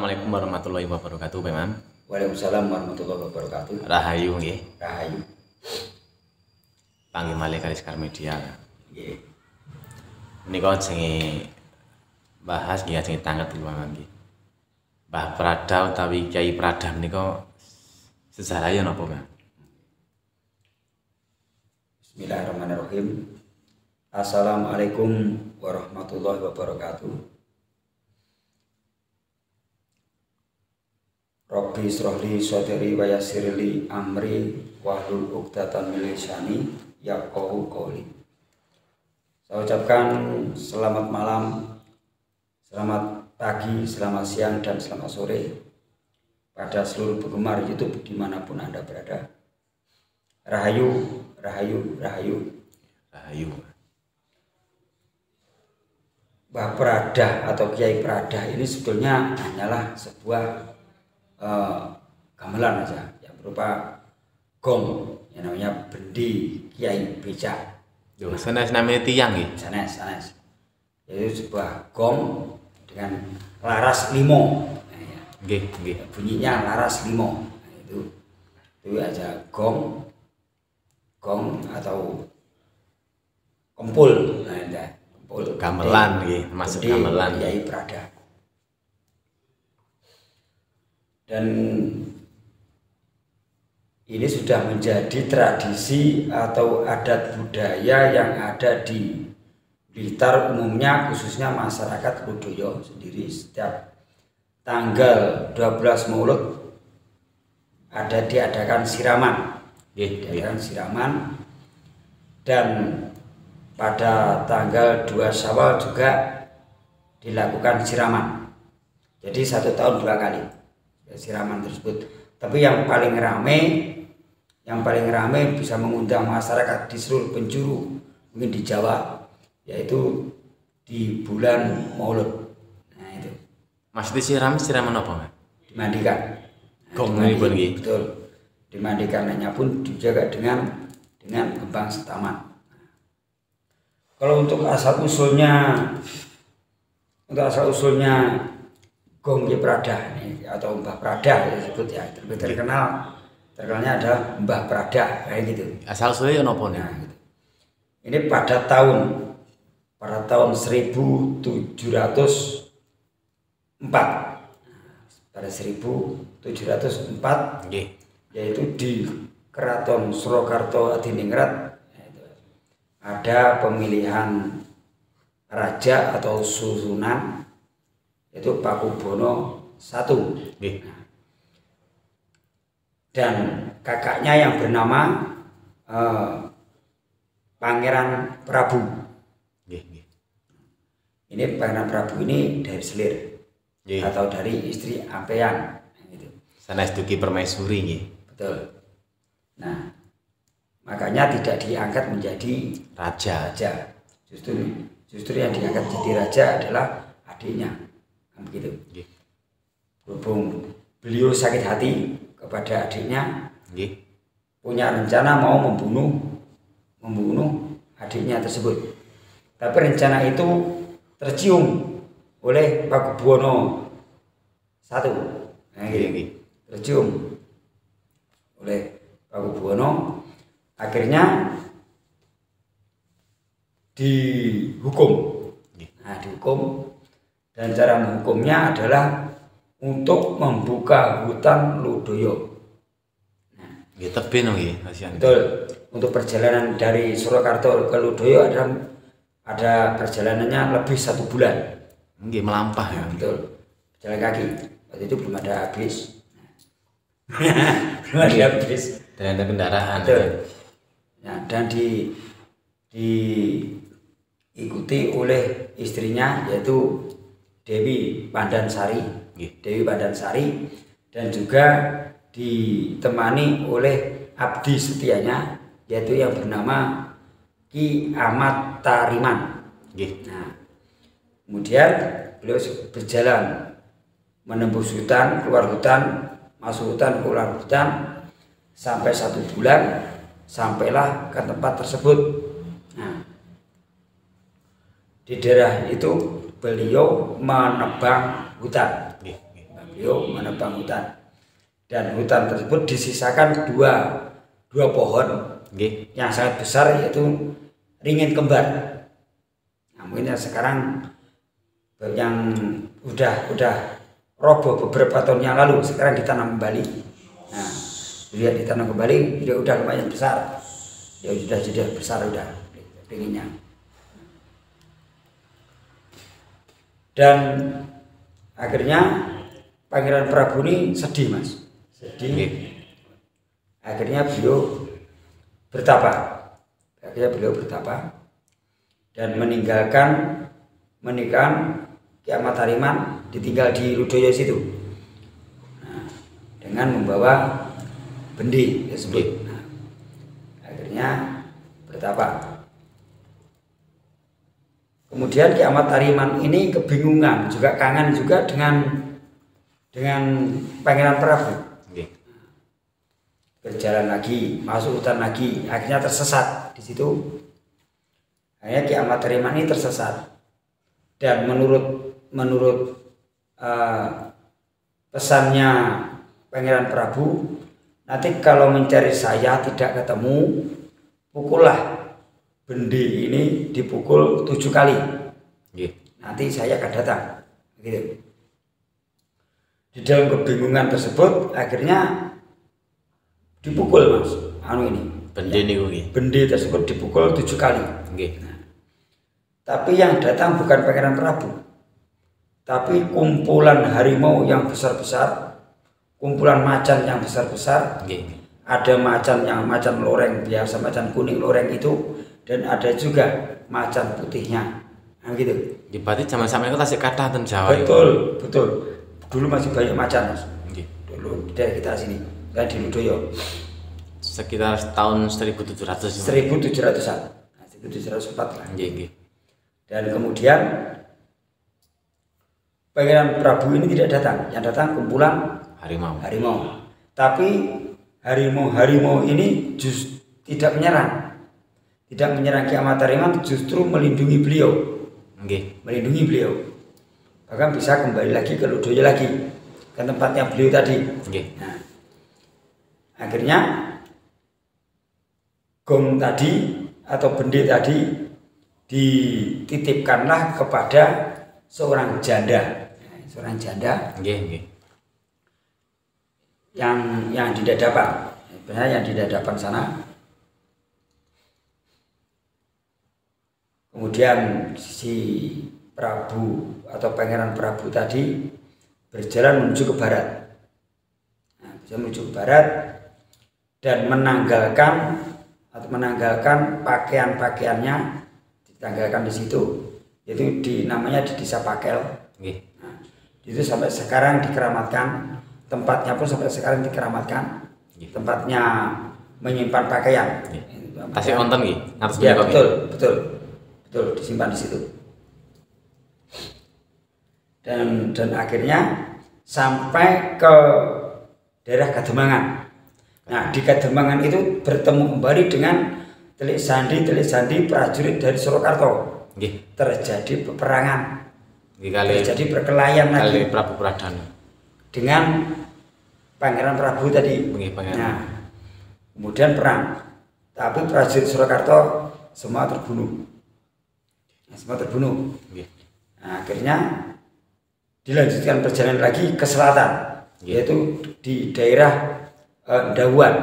Assalamualaikum warahmatullahi wabarakatuh, Pak Imam. Waalaikumsalam warahmatullahi wabarakatuh. Rahayu nggih. Rahayu. Panggih malih kali Sekar Media. Nggih. Menika jenenge bahas nggih jenenge tanget Pak Imam nggih. Mbah Prada utawi Kyai Prada menika sejarahnya napa, Pak? Bismillahirrahmanirrahim. Assalamualaikum warahmatullahi wabarakatuh. Rabbi shrahli sadri wa yassirli amri wahlul 'uqdatam min lisani yafqahu qawli. Saya ucapkan selamat malam, selamat pagi, selamat siang, dan selamat sore pada seluruh penggemar YouTube dimanapun Anda berada. Rahayu, rahayu, rahayu. Rahayu. Mbah Prada atau Kyai Prada ini sebetulnya hanyalah sebuah gamelan saja yang berupa gong yang namanya bendi Kyai Becak. Yo, sanes namanya tiang nggih. Sanes. Yaitu sebuah gong dengan laras limo. Nggih, nggih. Bunyinya laras limo. Itu aja gong atau kempul. Kempul. Gamelan nggih, masuk gamelan Kyai Prada. Dan ini sudah menjadi tradisi atau adat budaya yang ada di Blitar umumnya, khususnya masyarakat Ludoyo sendiri. Setiap tanggal 12 Maulud ada diadakan siraman. Siraman, dan pada tanggal 2 Syawal juga dilakukan siraman. Jadi 1 tahun 2 kali siraman tersebut. Tapi yang paling rame bisa mengundang masyarakat di seluruh penjuru, mungkin di Jawa, yaitu di bulan Maulud. Nah itu. Maksudnya siraman apa, Mas? Dimandikan. Betul. Dimandikannya pun dijaga dengan kembang setaman. Kalau untuk asal usulnya Gong Kyai Prada ini, atau Mbah Prada disebut ya, terkenalnya adalah Mbah Prada kayak gitu. Asal usulnya napa nih? Nah, gitu. Ini pada tahun 1704. Pada 1704 yaitu di Keraton Surakarta Adiningrat ada pemilihan raja atau susunan, yaitu Pakubono I. Dan kakaknya yang bernama Pangeran Prabu. Ini Pangeran Prabu ini dari Selir atau dari istri Ampeyan. Gitu. Sanes duki permaisuri nggih. Betul. Nah, makanya tidak diangkat menjadi raja. Justru yang diangkat jadi raja adalah adiknya. Begitu. Berhubung beliau sakit hati kepada adiknya, punya rencana mau membunuh adiknya tersebut. Tapi rencana itu tercium oleh Pakubono I. Tercium oleh Pakubono, akhirnya dihukum. Dan cara menghukumnya adalah untuk membuka hutan Ludoyo. Nggih tebih nggih, kasihan. Betul. Untuk perjalanan dari Surakarta ke Ludoyo ada perjalanannya lebih 1 bulan. Nggih melampah ya. Betul. Jalan kaki. Waktu itu belum ada bis. Belum ada bis. Dan ada kendaraan. Betul. Nah, dan diikuti oleh istrinya, yaitu Dewi Pandansari, dan juga ditemani oleh abdi setianya, yaitu yang bernama Ki Ahmad Tariman. Nah, kemudian beliau berjalan menembus hutan, keluar hutan, masuk hutan, keluar hutan, sampai 1 bulan, sampailah ke tempat tersebut. Nah, di daerah itu beliau menebang hutan. Beliau menebang hutan. Dan hutan tersebut disisakan dua pohon yang sangat besar, yaitu ringin kembar. Nah, mungkin sekarang yang udah roboh beberapa tahun yang lalu, sekarang ditanam kembali. Nah, dia ditanam kembali, dia udah lumayan besar. Ya sudah besar udah ringinnya. Dan akhirnya Pangeran Prabu ini sedih, Mas. Sedih. Akhirnya beliau bertapa. Dan meninggalkan Ki Ahmad Hariman, ditinggal di Ludoyo situ. Nah, dengan membawa bendi tersebut. Nah, akhirnya bertapa. Kemudian Ki Ahmad Hariman ini kebingungan, juga kangen juga dengan Pangeran Prabu. Berjalan lagi, masuk hutan lagi, akhirnya tersesat di situ. Akhirnya Ki Ahmad Hariman ini tersesat. Dan menurut pesannya Pangeran Prabu, nanti kalau mencari saya tidak ketemu, pukullah bendi ini, dipukul 7 kali. Nanti saya akan datang. Gitu. Di dalam kebingungan tersebut akhirnya dipukul, Mas. Bendi tersebut dipukul 7 kali. Nah, tapi yang datang bukan Pangeran Prabu, tapi kumpulan harimau yang besar-besar, kumpulan macan yang besar-besar. Ada macan loreng biasa, macan kuning loreng itu, dan ada juga macan putihnya. Nah, gitu. Berarti zaman sampeyan itu tasik kathah ten Jawa. Betul. Dulu masih banyak macan, Mas. Dulu dari kita sini, dan di Ludoyo. Sekitar tahun 1700. 1700-an. Nah, 1704 lah. Dan kemudian Pangeran Prabu ini tidak datang. Yang datang kumpulan harimau. Tapi harimau ini justru tidak menyerang. Tidak menyerang Ki Ahmad Hariman, justru melindungi beliau. Melindungi beliau. Bahkan bisa kembali lagi ke Ludoyo lagi, ke tempatnya beliau tadi. Nah, akhirnya gong tadi atau bendi tadi dititipkanlah kepada seorang janda. Yang di Dadapan. Sebenarnya yang di Dadapan sana. Kemudian si Prabu atau Pangeran Prabu tadi berjalan menuju ke barat. Nah, menuju ke barat dan menanggalkan pakaian-pakaiannya, ditanggalkan di situ. Itu namanya di Desa Pakel. Nah, itu sampai sekarang dikeramatkan, tempatnya pun sampai sekarang dikeramatkan. Tempatnya menyimpan pakaian. Tasik wonten nggih. Ya, betul disimpan di situ. Dan akhirnya sampai ke daerah Kademangan. Nah, di Kademangan itu bertemu kembali dengan telik sandi prajurit dari Surakarta. Terjadi peperangan. Terjadi perkelahian lagi Prabu Pradana dengan Pangeran Prabu tadi. Nah, kemudian perang. Tapi prajurit Surakarta semua terbunuh. Nah, akhirnya dilanjutkan perjalanan lagi ke selatan, yaitu di daerah Dawan.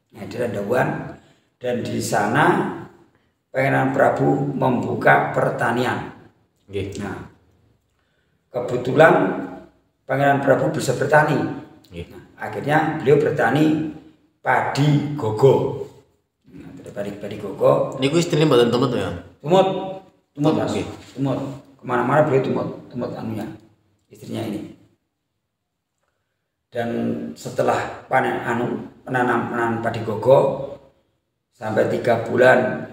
Nah, daerah Dawan, dan di sana Pangeran Prabu membuka pertanian. Nah, kebetulan Pangeran Prabu bisa bertani. Nah, akhirnya beliau bertani padi gogo. Nah, padi gogo. Niku istrine mboten tumut ya? Tumut, Mas. Tumut. Kemana-mana beliau tumut anunya, istrinya ini. Dan setelah penanam padi gogo sampai 3 bulan,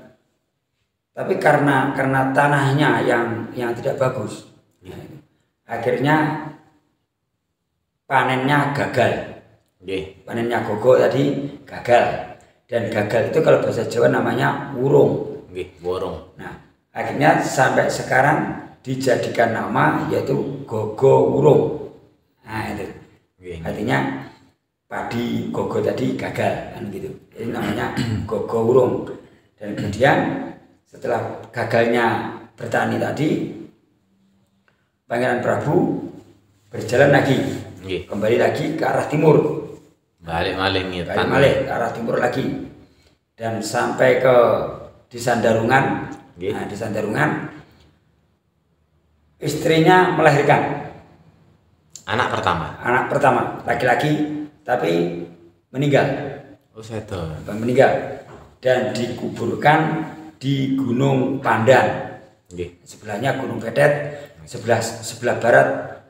tapi karena tanahnya yang tidak bagus, akhirnya panennya gagal. Panennya gogo tadi gagal, dan gagal itu kalau bahasa Jawa namanya wurung. Nah, akhirnya sampai sekarang dijadikan nama yaitu gogo wurung. Nah, Nggih. Artinya padi gogo tadi gagal kan gitu. Jadi namanya gogo urung. Dan kemudian setelah gagalnya bertani tadi, Pangeran Prabu berjalan lagi, Nggih. kembali lagi ke arah timur. Balik malih ngetan. Balik malih ke arah timur lagi. Dan sampai ke di Sandarungan. Nggih. Nah, di Sandarungan istrinya melahirkan Anak pertama. Laki-laki tapi meninggal. Oh, sedo. Meninggal dan dikuburkan di Gunung Pandan. Nggih. Sebelahnya Gunung Kedet, sebelah barat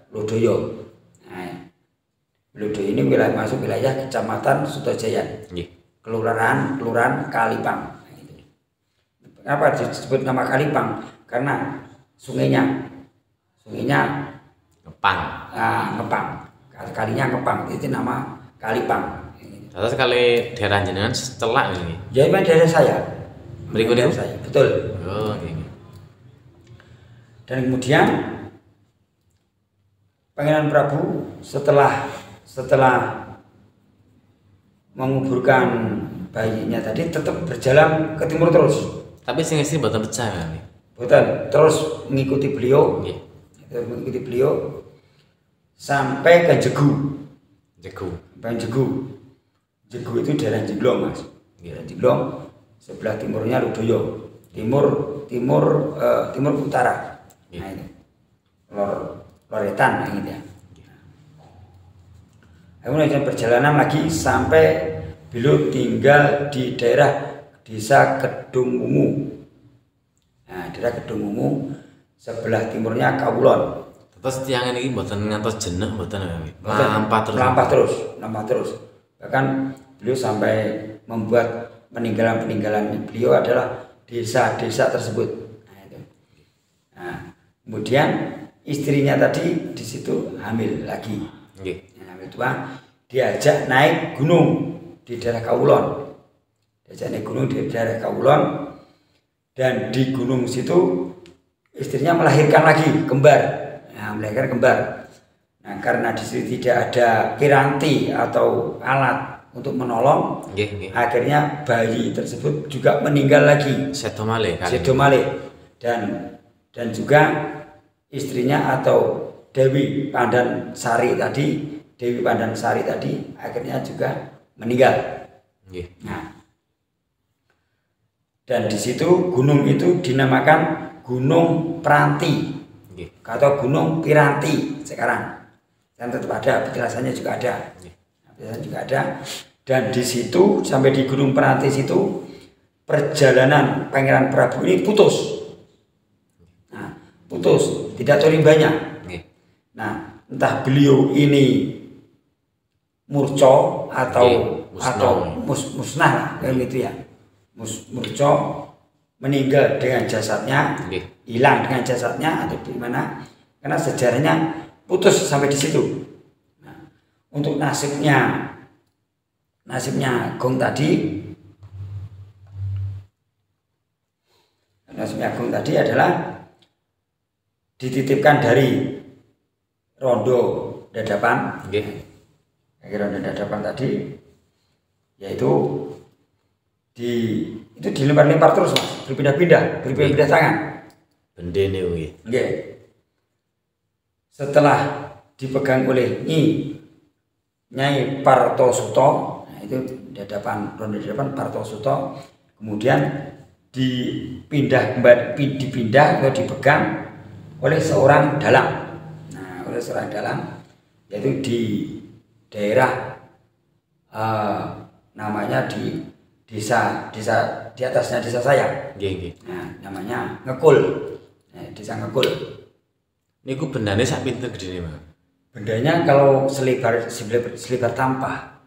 Lodoyo. Nah, Lodoyo ini masuk wilayah Kecamatan Sutojayan, Nggih. Kelurahan Kalipang. Nah, gitu. Kenapa disebut nama Kalipang? Karena sungainya ngepang, kalinya ngepang, itu nama Kalipang. Terus kali daerah jenengan setelak ini. Ya memang daerah saya. Berikut Daerah itu? saya, betul. Oh, nggih. Dan kemudian Pangeran Prabu setelah menguburkan bayinya tadi tetap berjalan ke timur terus. Tapi sing istri mboten pecah kan. Betul, terus mengikuti beliau. Nggih. Mengikuti beliau sampai ke Jegu. Jegu itu daerah Jeglong, Mas. Daerah Jeglong, sebelah timurnya Ludoyo. Timur utara. Nah itu. Loretan nah, gitu ya. Kemudian perjalanan lagi sampai beliau tinggal di daerah Desa Kedung Ungu. Nah, daerah Kedung Ungu sebelah timurnya Kawulon. Terus tiang ini mboten ngantos jenek mboten Melampah terus. Bahkan beliau sampai membuat peninggalan beliau adalah desa-desa tersebut. Nah, itu. Nah, kemudian istrinya tadi di situ hamil lagi. Nggih. Hamil tua, diajak naik gunung di daerah Kawulon. Dan di gunung situ istrinya melahirkan lagi kembar. Nah, karena di situ tidak ada piranti atau alat untuk menolong, Nggih. akhirnya bayi tersebut juga meninggal lagi. Sedo malih kali. Dan juga istrinya atau Dewi Pandan Sari tadi akhirnya juga meninggal. Nggih. Nah, dan di situ gunung itu dinamakan Gunung Peranti. Nggih. Atau Gunung Piranti sekarang. Dan tetap ada, petilasannya juga ada. Dan di situ sampai di Gunung Peranti situ perjalanan Pangeran Prabu ini putus. Nah, tidak tahu limbahnya. Nggih. Nah, entah beliau ini murco atau musnah lah, kayak gitu ya. Murco meninggal dengan jasadnya, hilang dengan jasadnya atau gimana? Karena sejarahnya putus sampai di situ. Nah, untuk nasibnya Agung tadi adalah dititipkan dari Rondo Dadapan. Rondo Dadapan tadi yaitu dilempar-lempar terus, Mas, berpindah-pindah tangan. Bendene kuwi. Nggih. Setelah dipegang oleh Nyai Partosuto, nah itu Rondo Dadapan Partosuto, kemudian dipindah atau dipegang oleh seorang dalang. Nah, oleh seorang dalang yaitu di daerah namanya di desa di atasnya desa saya. Nggih. Nah, namanya Ngekul. Nah, desa Ngekul. Niku bendane sak pinten gedene, Mas? Bendanya kalau selebar tampah.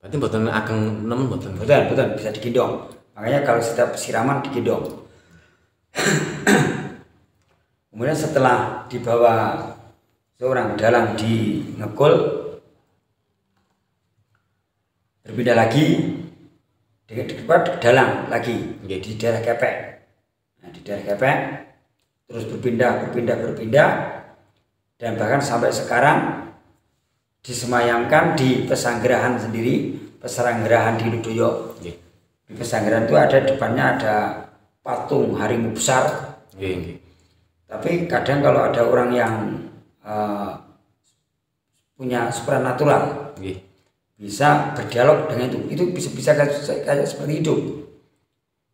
Berarti mboten ageng nemen mboten. Betul, bisa digendong. Makanya kalau setiap siraman digendong. Kemudian setelah dibawa seorang dalang di Ngekul, berpindah lagi dalang lagi di daerah Kepek. Nah, di daerah Kepek terus berpindah dan bahkan sampai sekarang disemayamkan di Pesanggerahan sendiri, Pesanggerahan di Ludoyo. Nggih. Di Pesanggerahan itu ada depannya ada patung harimau besar. Nggih. Tapi kadang kalau ada orang yang punya supranatural, Nggih. bisa berdialog dengan itu bisa kayak seperti itu.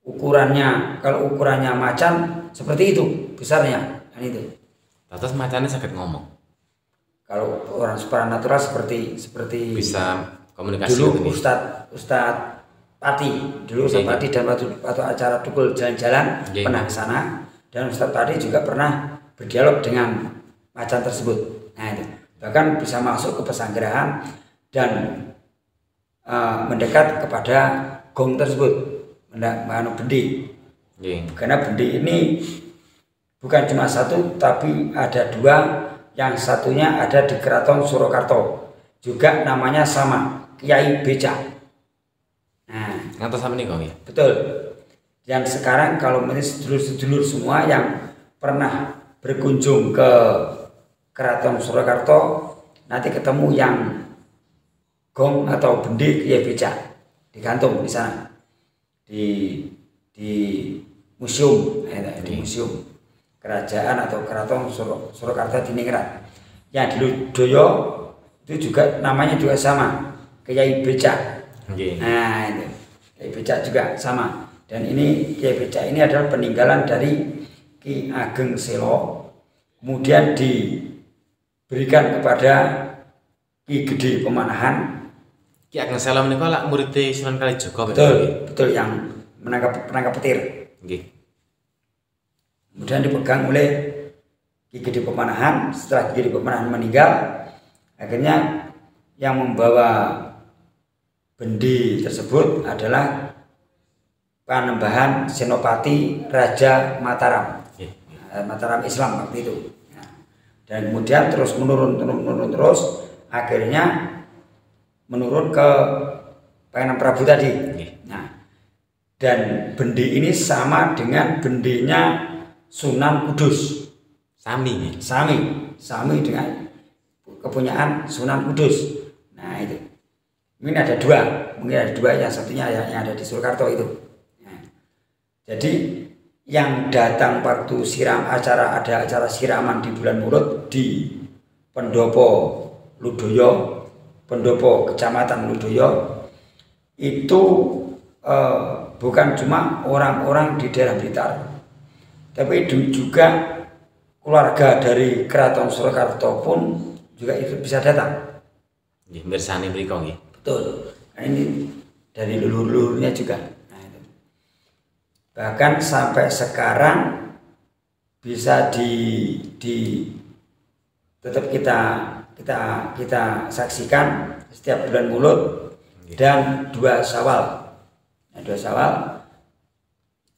Kalau ukurannya macan seperti itu besarnya, kan itu. Terus macane saged ngomong. Kalau orang supranatural seperti Bisa komunikasi dulu gitu, Ustadz Pati dulu Ustadz Pati dan waktu acara Dukul jalan-jalan pernah ke sana, dan Ustadz Pati juga pernah berdialog dengan macan tersebut. Nah itu bahkan bisa masuk ke Pesanggerahan dan mendekat kepada gong tersebut, bendi. Karena bendi ini bukan cuma satu tapi ada dua. Yang satunya ada di Keraton Surakarta, juga namanya sama, Kiai Beca. Nah, ngantos sampe niku nggih. betul. Yang sekarang kalau sedulur-sedulur semua yang pernah berkunjung ke Keraton Surakarta, nanti ketemu yang gong atau bendi Kiai Beca digantung di sana, di museum, di museum kerajaan atau Keraton Surakarta di Ningrat. Yang di Ludoyo itu juga namanya juga sama, Kiai Beca. Nah itu Kiai Beca juga sama. Dan ini Kiai Beca ini adalah peninggalan dari Ki Ageng Selo, kemudian diberikan kepada Ki Gede Pemanahan. Ki Ageng Selo menika lak murid Sunan Kalijaga. Betul yang penangkap petir. Nggih. Kemudian dipegang oleh Ki Gede Pemanahan. Setelah Ki Gede Pemanahan meninggal, akhirnya yang membawa bendi tersebut adalah Panembahan Senopati Raja Mataram, Mataram Islam waktu itu. Dan kemudian terus menurun terus, akhirnya menurun ke Pangeran Prabu tadi. Nah, dan bendi ini sama dengan bendinya Sunan Kudus. Sami dengan kepunyaan Sunan Kudus. Nah itu, mungkin ada dua, yang satunya yang ada di Surakarta itu. Nah, jadi yang datang waktu ada acara siraman di bulan Mulut di Pendopo Ludoyo, Pendopo Kecamatan Ludoyo, itu bukan cuma orang-orang di daerah Blitar, tapi juga keluarga dari Keraton Surakarta pun juga itu bisa datang. Nggih, mirsani mriku nggih. Betul. Nah, ini dari leluhur-leluhurnya juga. Nah, itu. Bahkan sampai sekarang bisa tetap kita saksikan setiap bulan Mulut dan 2 Syawal. Nah, 2 Syawal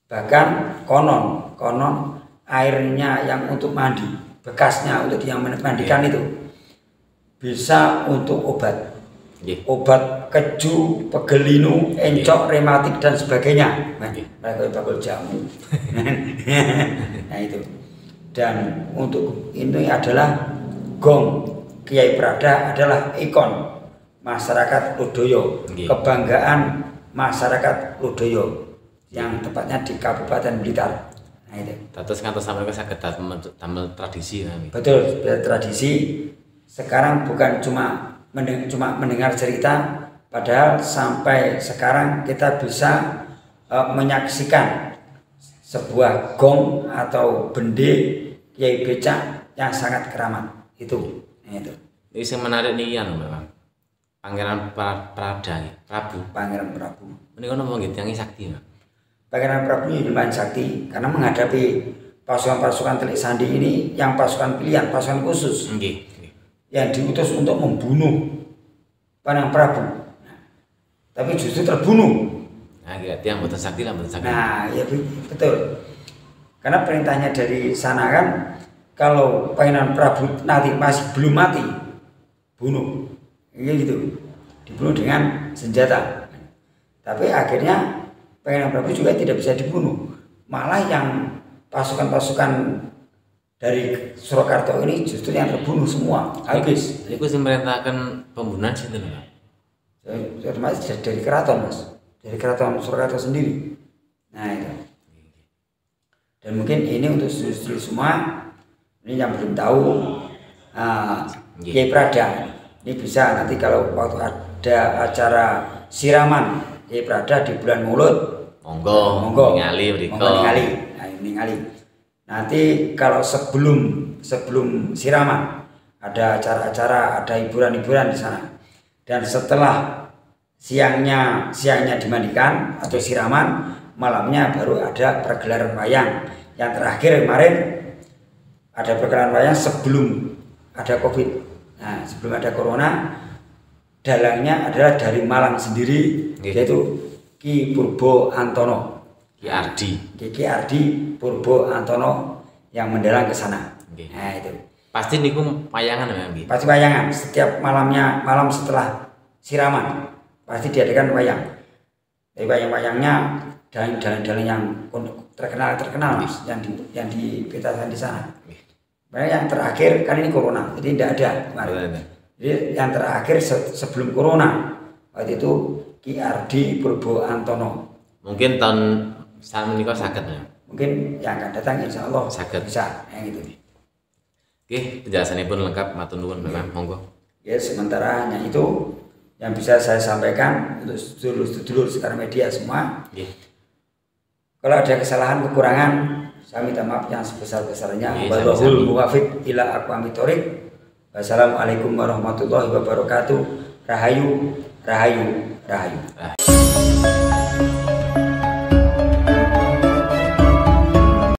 bahkan konon airnya yang untuk mandi, bekasnya untuk yang mandikan itu bisa untuk obat keju, pegelinu, encok, rematik dan sebagainya. Mereka bakul jamu. Nah itu. Dan untuk ini adalah gong Kiai Prada adalah ikon masyarakat Ludoyo, kebanggaan masyarakat Ludoyo yang tepatnya di Kabupaten Blitar. Nah itu. Terus ngantos sampai saged damel tradisi nami. Betul, tradisi. Sekarang bukan cuma mendengar cerita, padahal sampai sekarang kita bisa menyaksikan sebuah gong atau bende Kiai Beca yang sangat keramat itu. Nah itu. Ini yang menarik nih ya, Bang. Pangeran Prabu. Pangeran Prabu. Menika napa nggih tiyang sakti, Bang? Pangeran Prabu ini lumayan sakti karena menghadapi pasukan-pasukan Telik Sandi ini yang pasukan pilihan, pasukan khusus. Yang diutus untuk membunuh Pangeran Prabu. Nah, tapi justru terbunuh. Nah, tiang mboten sakti lah, mboten sakti. Nah, ya betul. Karena perintahnya dari sana kan, kalau Pangeran Prabu nanti masih belum mati, bunuh. Gitu. Dibunuh dengan senjata. Tapi akhirnya Pangeran Prabu juga tidak bisa dibunuh. Malah yang pasukan-pasukan dari Surakarta ini justru yang terbunuh semua habis. Iku sing merintahkan pembunuhan sinten, Pak? Dari keraton, Mas, dari keraton Surakarta sendiri. Nah itu. Dan mungkin ini untuk studi semua ini yang belum tahu Kiai Prada ini bisa nanti kalau waktu ada acara siraman Kiai Prada di bulan Maulud, monggo ningali mriko. Nah, ningali. Nanti kalau sebelum siraman ada acara-acara, ada hiburan-hiburan di sana. Dan setelah siangnya dimandikan atau siraman, malamnya baru ada pergelaran wayang. Yang terakhir kemarin ada pergelaran wayang sebelum ada Covid. Nah, sebelum ada corona, dalangnya adalah dari Malang sendiri, yaitu Ki Purbo Antono. Ki Ardi Purbo Antono yang mendalang ke sana. Nah, itu. Pasti niku wayangan ya, Nggih. Pasti wayangan. Setiap malam setelah siraman pasti diadakan wayang. Tapi wayang-wayangnya dalang-dalang yang terkenal Mas, yang dipetakan di sana. Yang terakhir kan ini corona, jadi tidak ada kemarin. Jadi yang terakhir sebelum corona waktu itu Ki Ardi Purbo Antono. Mungkin tahun saat menikah sakit ya. Mungkin yang akan datang insya Allah sakit bisa yang itu. Oke, penjelasannya pun lengkap, matur nuwun memang, monggo. Ya, sementara hanya itu yang bisa saya sampaikan untuk sedulur sekarang media semua. Kalau ada kesalahan kekurangan, saya minta maaf yang sebesar-besarnya. Wallahul muwaffiq ila aqwamit thoriq. Wassalamualaikum warahmatullahi wabarakatuh. Rahayu.